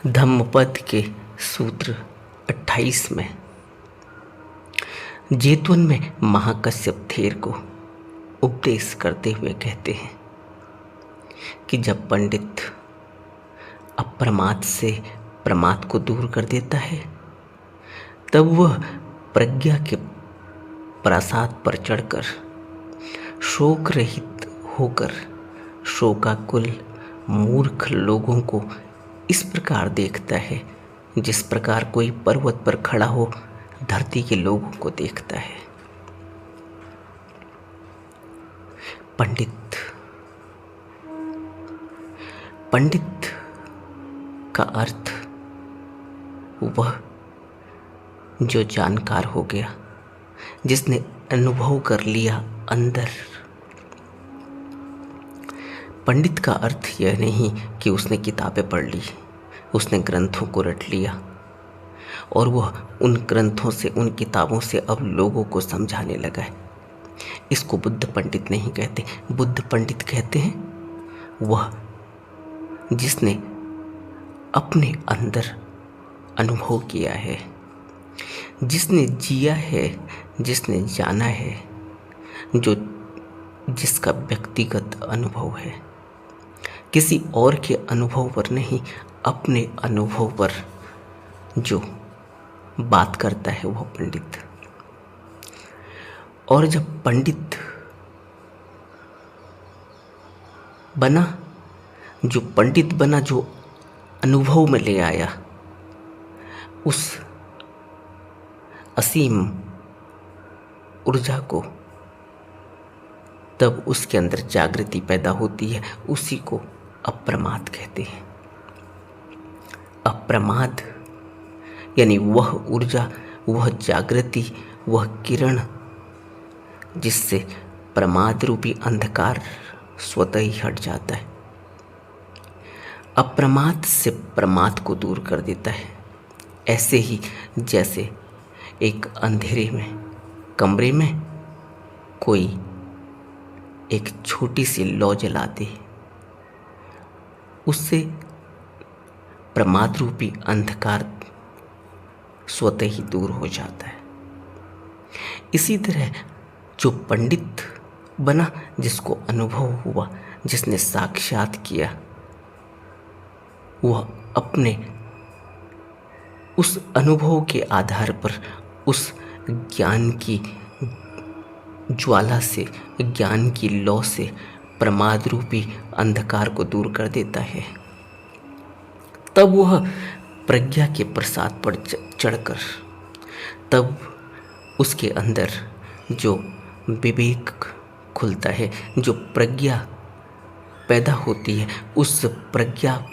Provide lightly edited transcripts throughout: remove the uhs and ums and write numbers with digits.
धम्मपद के सूत्र 28 में जेतवन में महाकश्यप थेर को उपदेश करते हुए कहते हैं कि जब पंडित अप्रमाद से प्रमाद को दूर कर देता है तब वह प्रज्ञा के प्रासाद पर चढ़कर शोक रहित होकर शोकाकुल मूर्ख लोगों को इस प्रकार देखता है जिस प्रकार कोई पर्वत पर खड़ा हो धरती के लोगों को देखता है। पंडित का अर्थ वह जो जानकार हो गया, जिसने अनुभव कर लिया अंदर। पंडित का अर्थ यह नहीं कि उसने किताबें पढ़ ली, उसने ग्रंथों को रट लिया और वह उन ग्रंथों से, उन किताबों से अब लोगों को समझाने लगा है। इसको बुद्ध पंडित नहीं कहते। बुद्ध पंडित कहते हैं वह जिसने अपने अंदर अनुभव किया है, जिसने जिया है, जिसने जाना है, जिसका व्यक्तिगत अनुभव है, किसी और के अनुभव पर नहीं, अपने अनुभव पर जो बात करता है वह पंडित। और जब पंडित बना, जो अनुभव में ले आया उस असीम ऊर्जा को, तब उसके अंदर जागृति पैदा होती है। उसी को अप्रमाद कहते हैं। अप्रमाद यानी वह ऊर्जा, वह जागृति, वह किरण जिससे प्रमाद रूपी अंधकार स्वतः ही हट जाता है। अप्रमाद से प्रमाद को दूर कर देता है। ऐसे ही जैसे एक अंधेरे में कमरे में कोई एक छोटी सी लौ जला दे, उससे प्रमाद रूपी अंधकार स्वतः ही दूर हो जाता है। इसी तरह जो पंडित बना, जिसको अनुभव हुआ, जिसने साक्षात किया, वह अपने उस अनुभव के आधार पर उस ज्ञान की ज्वाला से, ज्ञान की लौ से प्रमाद रूपी अंधकार को दूर कर देता है। तब वह प्रज्ञा के प्रसाद पर चढ़कर, तब उसके अंदर जो विवेक खुलता है, जो प्रज्ञा पैदा होती है, उस प्रज्ञा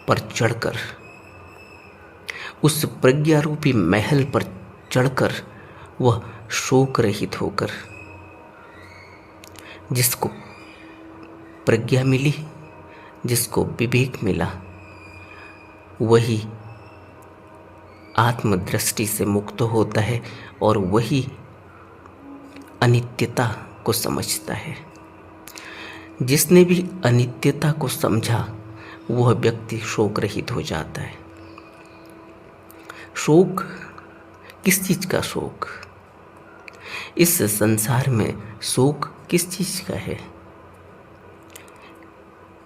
पर चढ़कर, उस प्रज्ञा रूपी महल पर चढ़कर वह शोक रहित होकर, जिसको प्रज्ञा मिली, जिसको विवेक मिला, वही आत्मदृष्टि से मुक्त होता है और वही अनित्यता को समझता है। जिसने भी अनित्यता को समझा वह व्यक्ति शोक रहित हो जाता है। शोक, किस चीज का शोक? इस संसार में शोक किस चीज का है?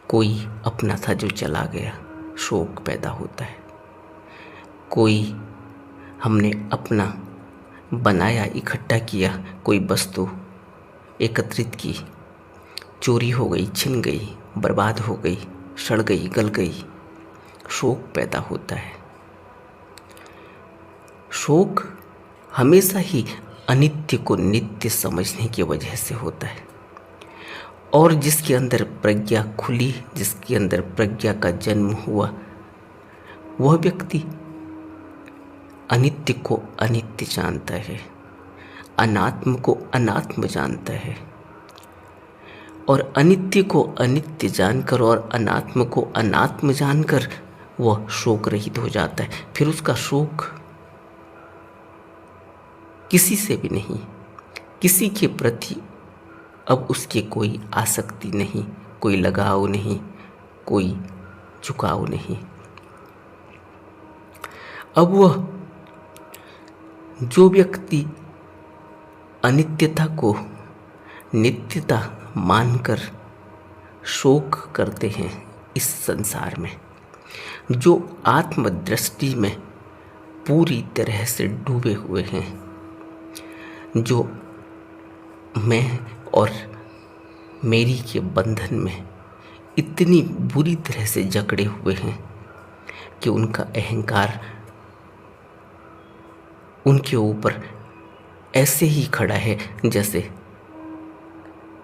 कोई अपना था जो चला गया, शोक पैदा होता है। कोई हमने अपना बनाया, इकट्ठा किया, कोई वस्तु एकत्रित की, चोरी हो गई, छिन गई, बर्बाद हो गई, सड़ गई, गल गई, शोक पैदा होता है। शोक हमेशा ही अनित्य को नित्य समझने की वजह से होता है। और जिसके अंदर प्रज्ञा खुली, जिसके अंदर प्रज्ञा का जन्म हुआ, वह व्यक्ति अनित्य को अनित्य जानता है, अनात्म को अनात्म जानता है। और अनित्य को अनित्य जानकर और अनात्म को अनात्म जानकर वह शोक रहित हो जाता है। फिर उसका शोक किसी से भी नहीं, किसी के प्रति अब उसकी कोई आसक्ति नहीं, कोई लगाव नहीं, कोई झुकाव नहीं। अब वह जो व्यक्ति अनित्यता को नित्यता मानकर शोक करते हैं इस संसार में, जो आत्मदृष्टि में पूरी तरह से डूबे हुए हैं, जो मैं और मेरी के बंधन में इतनी बुरी तरह से जकड़े हुए हैं कि उनका अहंकार उनके ऊपर ऐसे ही खड़ा है जैसे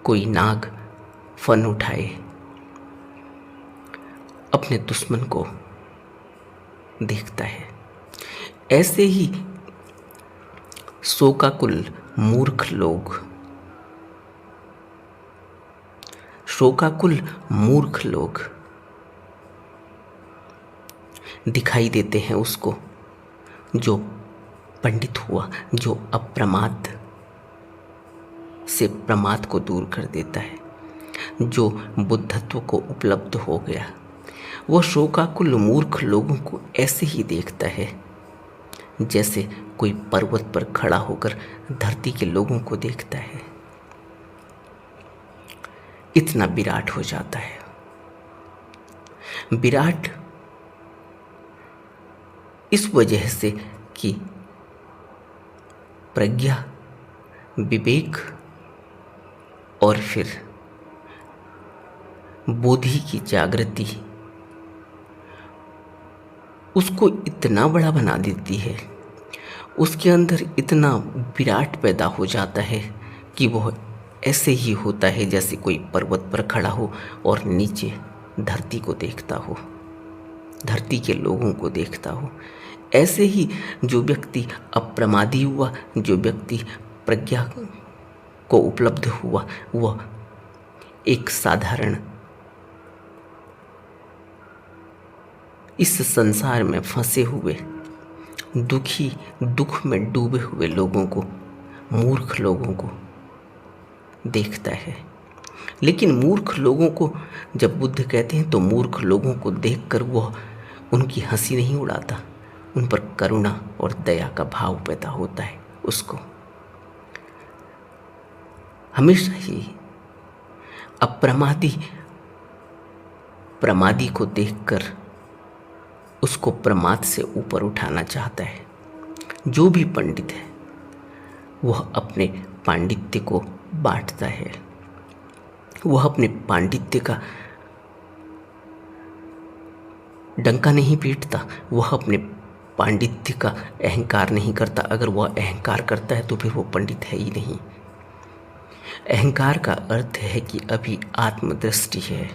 कोई नाग फन उठाए अपने दुश्मन को देखता है। ऐसे ही शोकाकुल मूर्ख लोग दिखाई देते हैं उसको जो पंडित हुआ, जो अप्रमाद से प्रमाद को दूर कर देता है, जो बुद्धत्व को उपलब्ध हो गया। वह शोकाकुल मूर्ख लोगों को ऐसे ही देखता है जैसे कोई पर्वत पर खड़ा होकर धरती के लोगों को देखता है। इतना विराट हो जाता है। विराट इस वजह से कि प्रज्ञा, विवेक और फिर बोधि की जागृति उसको इतना बड़ा बना देती है, उसके अंदर इतना विराट पैदा हो जाता है कि वह ऐसे ही होता है जैसे कोई पर्वत पर खड़ा हो और नीचे धरती को देखता हो, धरती के लोगों को देखता हो। ऐसे ही जो व्यक्ति अप्रमादी हुआ, जो व्यक्ति प्रज्ञा को उपलब्ध हुआ, वह एक साधारण इस संसार में फंसे हुए दुख में डूबे हुए लोगों को, मूर्ख लोगों को देखता है। लेकिन मूर्ख लोगों को जब बुद्ध कहते हैं तो मूर्ख लोगों को देखकर वह उनकी हंसी नहीं उड़ाता, उन पर करुणा और दया का भाव पैदा होता है। उसको हमेशा ही प्रमादी को देखकर उसको प्रमाद से ऊपर उठाना चाहता है। जो भी पंडित है वह अपने पांडित्य को बांटता है, वह अपने पांडित्य का डंका नहीं पीटता, वह अपने पांडित्य का अहंकार नहीं करता। अगर वह अहंकार करता है तो फिर वो पंडित है ही नहीं। अहंकार का अर्थ है कि अभी आत्मदृष्टि है,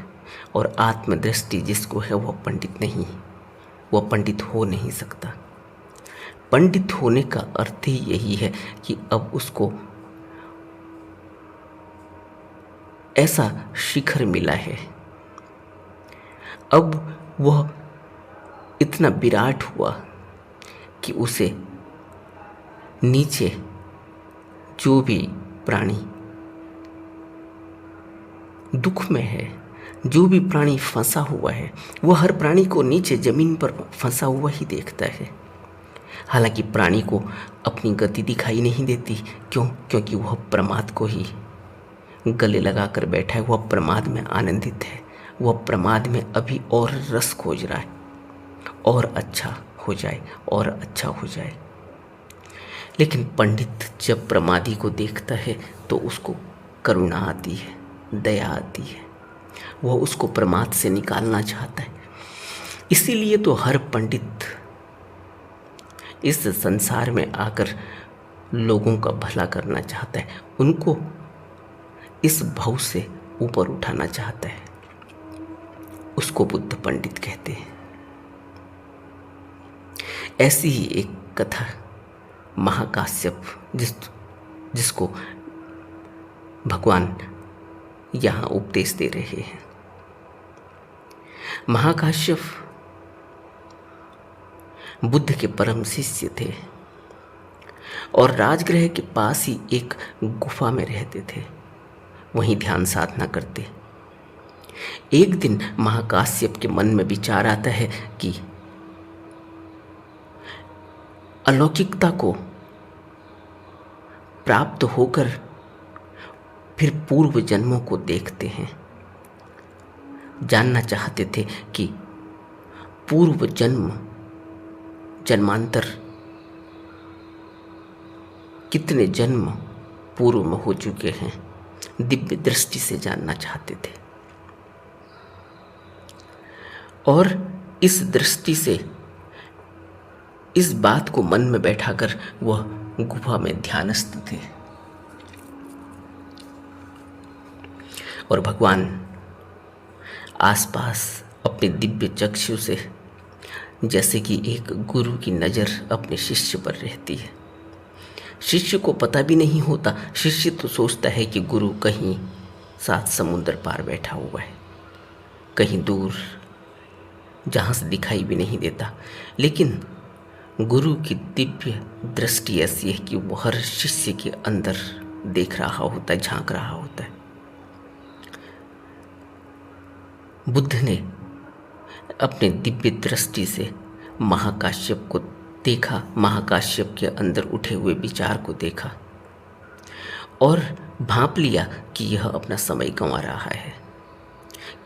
और आत्मदृष्टि जिसको है वह पंडित नहीं, वह पंडित हो नहीं सकता। पंडित होने का अर्थ ही यही है कि अब उसको ऐसा शिखर मिला है, अब वह इतना विराट हुआ कि उसे नीचे जो भी प्राणी दुख में है, जो भी प्राणी फंसा हुआ है, वह हर प्राणी को नीचे जमीन पर फंसा हुआ ही देखता है। हालांकि प्राणी को अपनी गति दिखाई नहीं देती। क्यों? क्योंकि वह प्रमाद को ही गले लगाकर बैठा है, वह प्रमाद में आनंदित है, वह प्रमाद में अभी और रस खोज रहा है, और अच्छा हो जाए, और अच्छा हो जाए। लेकिन पंडित जब प्रमादी को देखता है तो उसको करुणा आती है, दया आती है, वह उसको प्रमाद से निकालना चाहता है। इसीलिए तो हर पंडित इस संसार में आकर लोगों का भला करना चाहता है, उनको इस भाव से ऊपर उठाना चाहता है। उसको बुद्ध पंडित कहते हैं। ऐसी ही एक कथा महाकाश्यप जिसको भगवान यहाँ उपदेश दे रहे हैं। महाकाश्यप बुद्ध के परम शिष्य थे और राजगृह के पास ही एक गुफा में रहते थे, वहीं ध्यान साधना करते। एक दिन महाकाश्यप के मन में विचार आता है कि अलौकिकता को प्राप्त होकर फिर पूर्व जन्मों को देखते हैं। जानना चाहते थे कि पूर्व जन्मांतर कितने जन्म पूर्व में हो चुके हैं, दिव्य दृष्टि से जानना चाहते थे। और इस दृष्टि से इस बात को मन में बैठाकर वह गुफा में ध्यानस्थ थे और भगवान आसपास अपने दिव्य चक्षु से, जैसे कि एक गुरु की नज़र अपने शिष्य पर रहती है। शिष्य को पता भी नहीं होता, शिष्य तो सोचता है कि गुरु कहीं 7 समुंदर पार बैठा हुआ है, कहीं दूर, जहाँ से दिखाई भी नहीं देता। लेकिन गुरु की दिव्य दृष्टि ऐसी है कि वो हर शिष्य के अंदर देख रहा होता है, झांक रहा होता है। बुद्ध ने अपने दिव्य दृष्टि से महाकाश्यप को देखा, महाकाश्यप के अंदर उठे हुए विचार को देखा और भांप लिया कि यह अपना समय गंवा रहा है,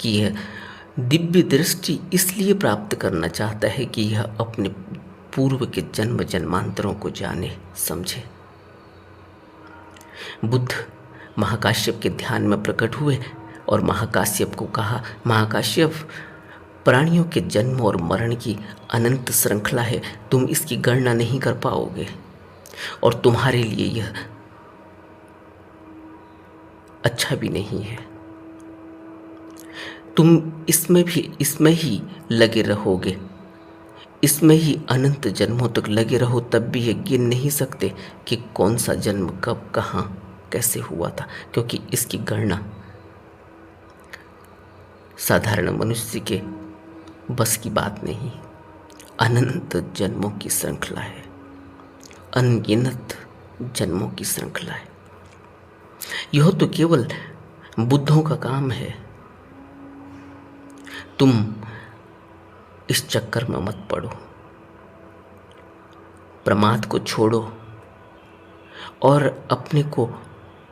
कि यह दिव्य दृष्टि इसलिए प्राप्त करना चाहता है कि यह अपने पूर्व के जन्म जन्मांतरों को जाने समझे। बुद्ध महाकाश्यप के ध्यान में प्रकट हुए और महाकाश्यप को कहा, महाकाश्यप, प्राणियों के जन्म और मरण की अनंत श्रृंखला है, तुम इसकी गणना नहीं कर पाओगे और तुम्हारे लिए यह अच्छा भी नहीं है। तुम इसमें ही लगे रहोगे, इसमें ही अनंत जन्मों तक लगे रहो, तब भी ये गिन नहीं सकते कि कौन सा जन्म कब कहाँ कैसे हुआ था, क्योंकि इसकी गणना साधारण मनुष्य के बस की बात नहीं। अनंत जन्मों की श्रृंखला है, अनगिनत जन्मों की श्रृंखला है। यह तो केवल बुद्धों का काम है। तुम इस चक्कर में मत पड़ो, प्रमाद को छोड़ो और अपने को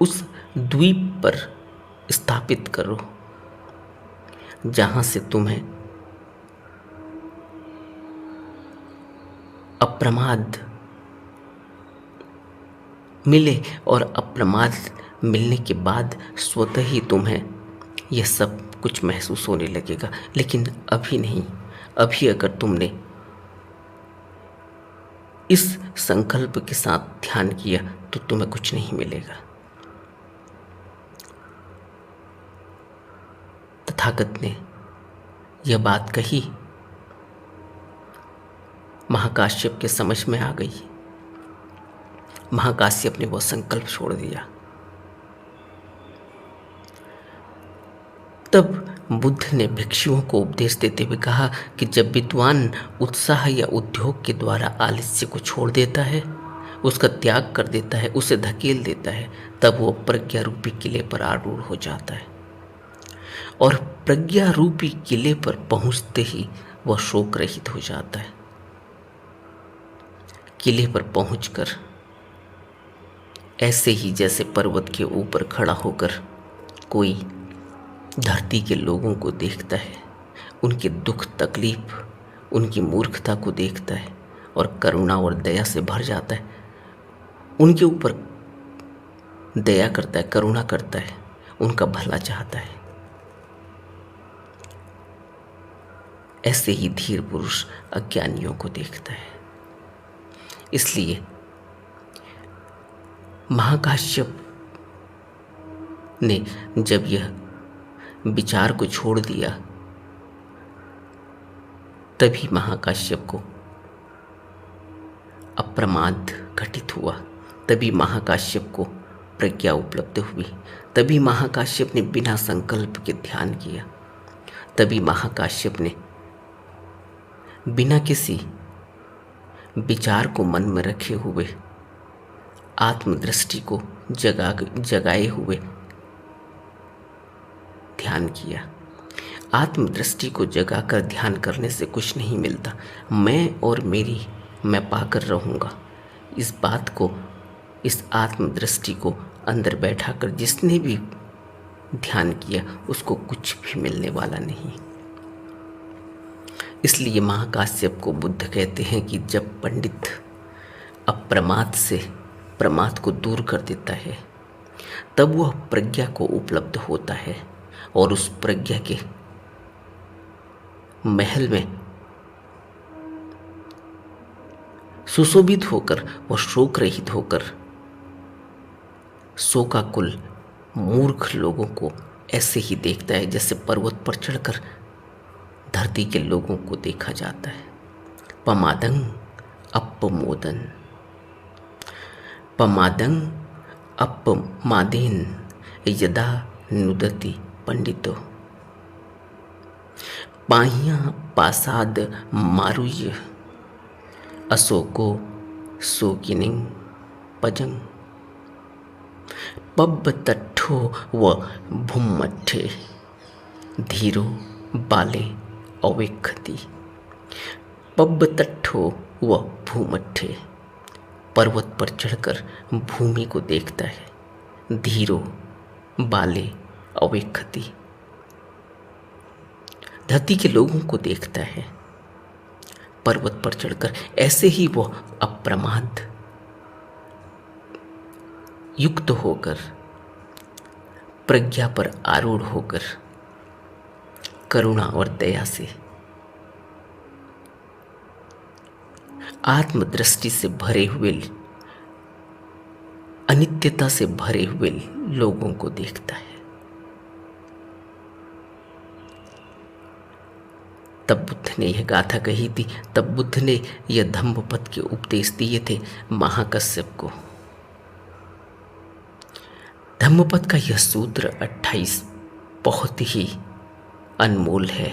उस द्वीप पर स्थापित करो जहां से तुम्हें अप्रमाद मिले और अप्रमाद मिलने के बाद स्वतः ही तुम्हें यह सब कुछ महसूस होने लगेगा। लेकिन अभी नहीं, अभी अगर तुमने इस संकल्प के साथ ध्यान किया तो तुम्हें कुछ नहीं मिलेगा। तथागत ने यह बात कही, महाकाश्यप के समझ में आ गई। महाकाश्यप ने वह संकल्प छोड़ दिया। तब बुद्ध ने भिक्षुओं को उपदेश देते हुए कहा कि जब विद्वान उत्साह या उद्योग के द्वारा आलस्य को छोड़ देता है, उसका त्याग कर देता है, उसे धकेल देता है, तब वो प्रज्ञा रूपी किले पर आरूढ़ हो जाता है और प्रज्ञा रूपी किले पर पहुंचते ही वह शोक रहित हो जाता है। किले पर पहुंचकर ऐसे ही जैसे पर्वत के ऊपर खड़ा होकर कोई धरती के लोगों को देखता है, उनके दुख तकलीफ, उनकी मूर्खता को देखता है और करुणा और दया से भर जाता है, उनके ऊपर दया करता है, करुणा करता है, उनका भला चाहता है। ऐसे ही धीर पुरुष अज्ञानियों को देखता है। इसलिए महाकाश्यप ने जब यह विचार को छोड़ दिया, तभी महाकाश्यप को अप्रमाद घटित हुआ, तभी महाकाश्यप को प्रज्ञा उपलब्ध हुई, तभी महाकाश्यप ने बिना संकल्प के ध्यान किया, तभी महाकाश्यप ने बिना किसी विचार को मन में रखे हुए आत्मदृष्टि को जगाए हुए ध्यान किया। आत्मदृष्टि को जगाकर ध्यान करने से कुछ नहीं मिलता। मैं और मेरी मैं पाकर रहूँगा। इस बात को, इस आत्मदृष्टि को अंदर बैठा कर जिसने भी ध्यान किया उसको कुछ भी मिलने वाला नहीं। इसलिए महाकाश्यप को बुद्ध कहते हैं कि जब पंडित अप्रमाद से प्रमाद को दूर कर देता है तब वह प्रज्ञा को उपलब्ध होता है और उस प्रज्ञा के महल में सुशोभित होकर वह शोक रहित होकर शोकाकुल मूर्ख लोगों को ऐसे ही देखता है जैसे पर्वत पर चढ़कर धरती के लोगों को देखा जाता है। पमादंग अपमोदन, पमादंग अपमादेन यदा नुदति पंडितो, पाहिया पासाद मारुय अशोको शोकिनिंग पजंग, पब्ब तट्ठो व भूमठे धीरो बाले अवेक्षति। पब्ब तट्ठो व भूमठे, पर्वत पर चढ़कर भूमि को देखता है। धीरो बाले अवेक्षति, धरती के लोगों को देखता है पर्वत पर चढ़कर। ऐसे ही वह अप्रमाद युक्त होकर, प्रज्ञा पर आरूढ़ होकर, करुणा और दया से, आत्मदृष्टि से भरे हुए, अनित्यता से भरे हुए लोगों को देखता है। तब बुद्ध ने यह गाथा कही थी, तब बुद्ध ने यह धम्मपद के उपदेश दिए थे महाकश्यप को। धम्मपद का यह सूत्र 28 बहुत ही अनमोल है।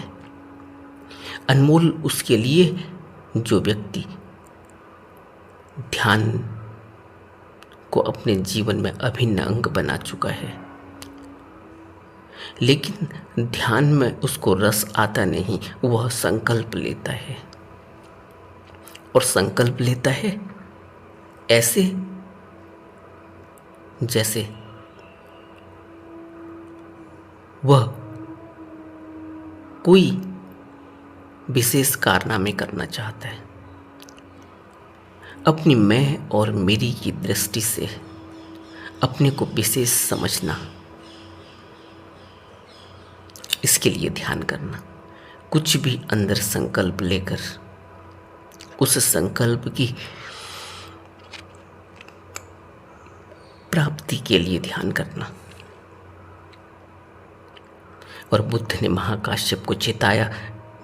अनमोल उसके लिए जो व्यक्ति ध्यान को अपने जीवन में अभिन्न अंग बना चुका है, लेकिन ध्यान में उसको रस आता नहीं। वह संकल्प लेता है और संकल्प लेता है ऐसे जैसे वह कोई विशेष कारनामे करना चाहता है। अपनी मैं और मेरी की दृष्टि से अपने को विशेष समझना, इसके लिए ध्यान करना। कुछ भी अंदर संकल्प लेकर उस संकल्प की प्राप्ति के लिए ध्यान करना। और बुद्ध ने महाकाश्यप को चेताया,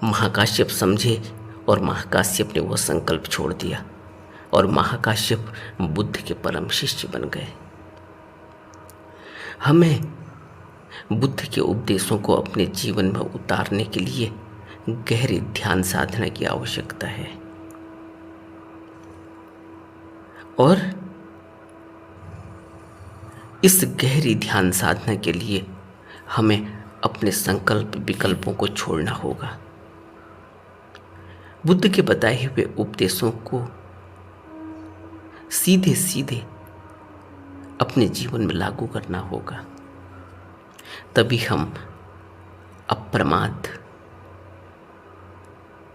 महाकाश्यप समझे और महाकाश्यप ने वह संकल्प छोड़ दिया और महाकाश्यप बुद्ध के परम शिष्य बन गए। हमें बुद्ध के उपदेशों को अपने जीवन में उतारने के लिए गहरी ध्यान साधना की आवश्यकता है और इस गहरी ध्यान साधना के लिए हमें अपने संकल्प विकल्पों को छोड़ना होगा। बुद्ध के बताए हुए उपदेशों को सीधे सीधे अपने जीवन में लागू करना होगा, तभी हम अप्रमाद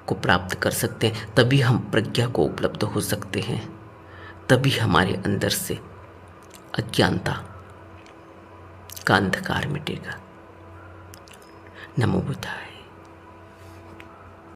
को प्राप्त कर सकते हैं, तभी हम प्रज्ञा को उपलब्ध हो सकते हैं, तभी हमारे अंदर से अज्ञानता का अंधकार मिटेगा। नमो बुद्धाय।